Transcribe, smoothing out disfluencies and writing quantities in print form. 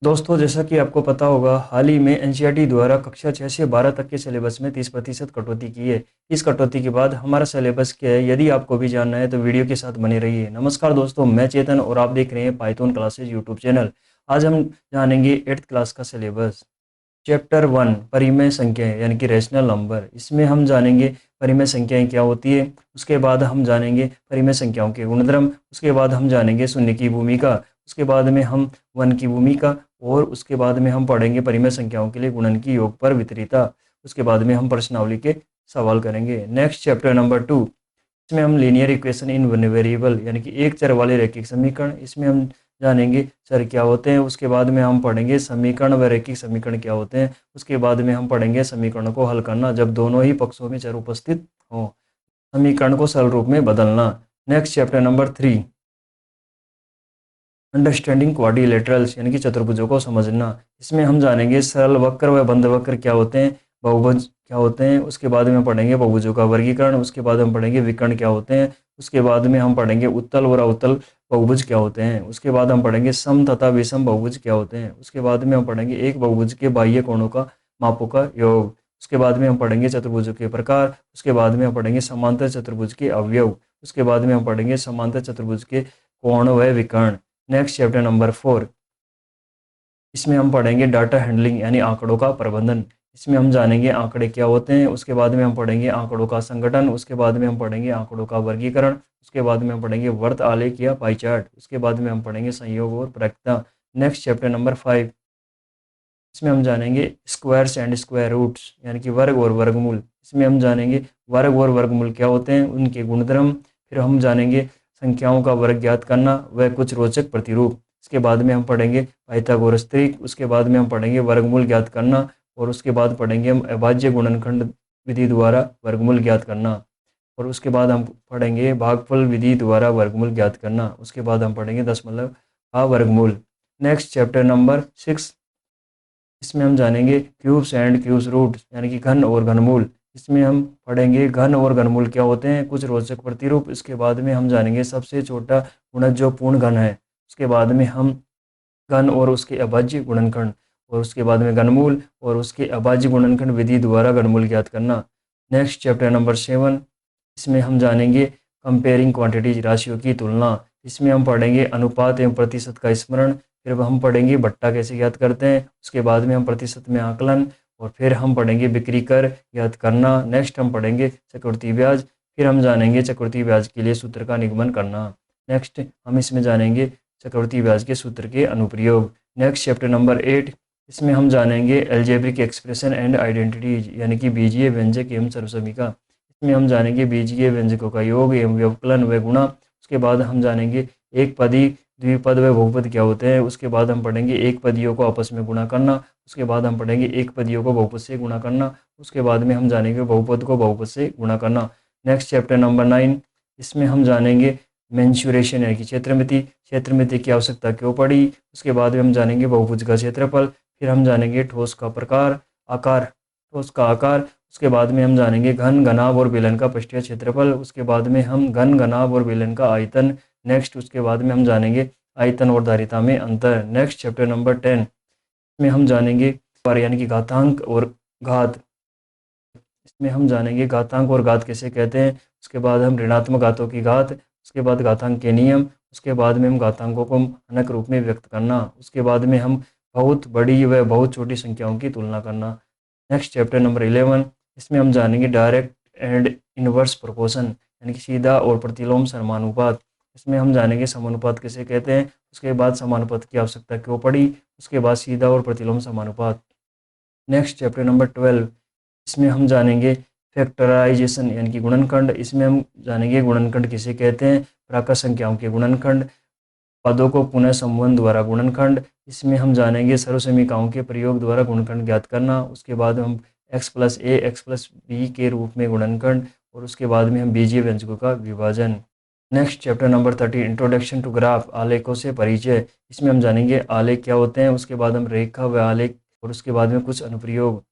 दोस्तों, जैसा कि आपको पता होगा, हाल ही में एनसीईआरटी द्वारा कक्षा 6 से 12 तक के सिलेबस में 30% कटौती की है। इस कटौती के बाद हमारा सिलेबस क्या है, यदि आपको भी जानना है तो वीडियो के साथ बने रहिए। नमस्कार दोस्तों, मैं चेतन और आप देख रहे हैं पाइथन क्लासेज यूट्यूब चैनल। आज हम जानेंगे 8th क्लास का सिलेबस। चैप्टर 1 परिमेय संख्याएं यानी कि रैशनल नंबर। इसमें हम जानेंगे परिमेय संख्याएं क्या होती है। उसके बाद हम जानेंगे परिमेय संख्याओं के गुणधर्म। उसके बाद हम जानेंगे शून्य की भूमिका। उसके बाद में हम वन की भूमिका। और उसके बाद में हम पढ़ेंगे परिमेय संख्याओं के लिए गुणन की योग पर वितरिता। उसके बाद में हम प्रश्नावली के सवाल करेंगे। नेक्स्ट चैप्टर नंबर 2, इसमें हम linear equation in one variable यानी कि एक चर वाले रैखिक समीकरण, इसमें हम जानेंगे चर क्या होते हैं। उसके बाद में हम पढ़ेंगे समीकरण व रैखिक समीकरण क्या होते हैं। उसके बाद में हम पढ़ेंगे समीकरण को हल करना जब दोनों ही पक्षों में चर उपस्थित हों, समीकरण को सरल रूप में बदलना। Next chapter number 3, understanding quadrilaterals यानी कि चतुर्भुजों को समझना। इसमें हम जानेंगे सरल वक्र व बंद वक्र क्या होते हैं, बहुभुज क्या होते हैं। उसके बाद में पढ़ेंगे बहुभुजों का वर्गीकरण। उसके बाद हम पढ़ेंगे विकर्ण क्या होते हैं। उसके बाद में हम पढ़ेंगे उत्तल और अवतल बहुभुज क्या होते हैं। उसके बाद हम पढ़ेंगे सम तथा विषम बहुभुज क्या होते हैं। उसके बाद में हम पढ़ेंगे एक बहुभुज के बाह्य कोणों का मापों का योग। उसके बाद में हम पढ़ेंगे चतुर्भुजों के प्रकार। उसके बाद में हम पढ़ेंगे समांतर चतुर्भुज के अवयव। उसके बाद में हम पढ़ेंगे समांतर चतुर्भुज के कोण व विकर्ण। नेक्स्ट चैप्टर नंबर 4, इसमें हम पढ़ेंगे डाटा हैंडलिंग यानी आंकड़ों का प्रबंधन। इसमें हम जानेंगे आंकड़े क्या होते हैं। उसके बाद में हम पढ़ेंगे आंकड़ों का संगठन। उसके बाद में हम पढ़ेंगे आंकड़ों का वर्गीकरण। उसके बाद में हम पढ़ेंगे वर्त आलेख या पाई चार्ट। उसके बाद में हम पढ़ेंगे संयोग और प्रायिकता। नेक्स्ट चैप्टर नंबर 5, इसमें हम जानेंगे स्क्वायर्स एंड स्क्वायर रूट्स यानी कि वर्ग और वर्गमूल। इसमें हम जानेंगे वर्ग और वर्गमूल क्या होते हैं, उनके गुणधर्म। फिर हम जानेंगे संख्याओं का वर्ग ज्ञात करना व कुछ रोचक प्रतिरूप। इसके बाद में हम पढ़ेंगे पाइथागोरस त्रिक। उसके बाद में हम पढ़ेंगे वर्गमूल ज्ञात करना। और उसके बाद पढ़ेंगे हम अभाज्य गुणनखंड विधि द्वारा वर्गमूल ज्ञात करना। और उसके बाद हम पढ़ेंगे भागफल विधि द्वारा वर्गमूल ज्ञात करना। उसके बाद हम पढ़ेंगे दशमलव का वर्गमूल। नेक्स्ट चैप्टर नंबर 6, इसमें हम जानेंगे क्यूब्स एंड क्यूब्स रूट्स यानी कि घन और घनमूल। इसमें हम पढ़ेंगे घन और घनमूल क्या होते हैं, कुछ रोचक प्रतिरूप। इसके बाद में हम जानेंगे सबसे छोटा गुणज जो पूर्ण घन है। उसके बाद में हम घन और उसके अभाज्य गुणनखंड। और उसके बाद में घनमूल और उसके अभाज्य गुणनखंड विधि द्वारा घनमूल ज्ञात करना। नेक्स्ट चैप्टर नंबर 7, इसमें हम जानेंगे कंपेयरिंग क्वांटिटीज राशियों की तुलना। इसमें हम पढ़ेंगे अनुपात एवं प्रतिशत का स्मरण। फिर हम पढ़ेंगे भट्टा कैसे ज्ञात करते हैं। उसके बाद में हम प्रतिशत में आकलन। और फिर हम पढ़ेंगे बिक्री कर ज्ञात करना। नेक्स्ट हम पढ़ेंगे चक्रवृद्धि ब्याज। फिर हम जानेंगे चक्रवृद्धि ब्याज के लिए सूत्र का निगमन करना। नेक्स्ट हम इसमें जानेंगे चक्रवृद्धि ब्याज के सूत्र के अनुप्रयोग। नेक्स्ट चैप्टर नंबर 8, इसमें हम जानेंगे एल्जेब्रिक एक्सप्रेशन एंड आइडेंटिटीज यानी कि बीजीय व्यंजक एवं सर्वसमीका। इसमें हम जानेंगे बीजीय व्यंजकों का योग एवं व्यवकलन व गुणा। उसके बाद हम जानेंगे एक पदी द्विपद व बहुपद क्या होते हैं। उसके बाद हम पढ़ेंगे एक पदियों को आपस में गुणा करना। उसके बाद हम पढ़ेंगे एक पदियों को बहुपद से गुणा करना। उसके बाद में हम जानेंगे बहुपद को बहुपद से गुणा करना। नेक्स्ट चैप्टर नंबर 9, इसमें हम जानेंगे मेंसुरेशन यानी कि क्षेत्रमिति। क्षेत्रमिति की आवश्यकता क्यों पड़ी। उसके बाद में हम जानेंगे बहुभुज का क्षेत्रफल। फिर हम जानेंगे ठोस का प्रकार आकार, ठोस का आकार। उसके बाद में हम जानेंगे घन घनाभ और बेलन का पृष्ठीय क्षेत्रफल। उसके बाद में हम घन घनाभ और बेलन का आयतन। नेक्स्ट उसके बाद में हम जानेंगे आयतन और धारिता में अंतर। नेक्स्ट चैप्टर नंबर 10, में हम जानेंगे यानी कि घातांक और घात। इसमें हम जानेंगे घातांक और घात किसे कहते हैं। उसके बाद हम ऋणात्मक घातों की घात। उसके बाद घातांक के नियम। उसके बाद में हम घातांकों को अनक रूप में व्यक्त करना। उसके बाद में हम बहुत बड़ी व बहुत छोटी संख्याओं की तुलना करना। नेक्स्ट चैप्टर नंबर 11, इसमें हम जानेंगे डायरेक्ट एंड इनवर्स प्रोपोर्शन यानी कि सीधा और प्रतिलोम समानुपात। इसमें हम जानेंगे समानुपात किसे कहते हैं। उसके बाद समानुपात की आवश्यकता क्यों पड़ी। उसके बाद सीधा और प्रतिलोम समानुपात। नेक्स्ट चैप्टर नंबर 12, इसमें हम जानेंगे फैक्टराइजेशन यानी कि गुणनखंड। इसमें हम जानेंगे गुणनखंड किसे कहते हैं, प्राकृत संख्याओं के गुणनखंड, पदों को पुनः संबंध द्वारा गुणनखंड। इसमें हम जानेंगे सर्वसमीकाओं के प्रयोग द्वारा गुणनखंड ज्ञात करना। उसके बाद हम x+a x+b के रूप में गुणनखंड। और उसके बाद में हम बीजीय व्यंजकों का विभाजन। Next chapter number 30, introduction to graph आलेखों से परिचय। इसमें हम जानेंगे आलेख क्या होते हैं। उसके बाद हम रेखा व आलेख और उसके बाद में कुछ अनुप्रयोग।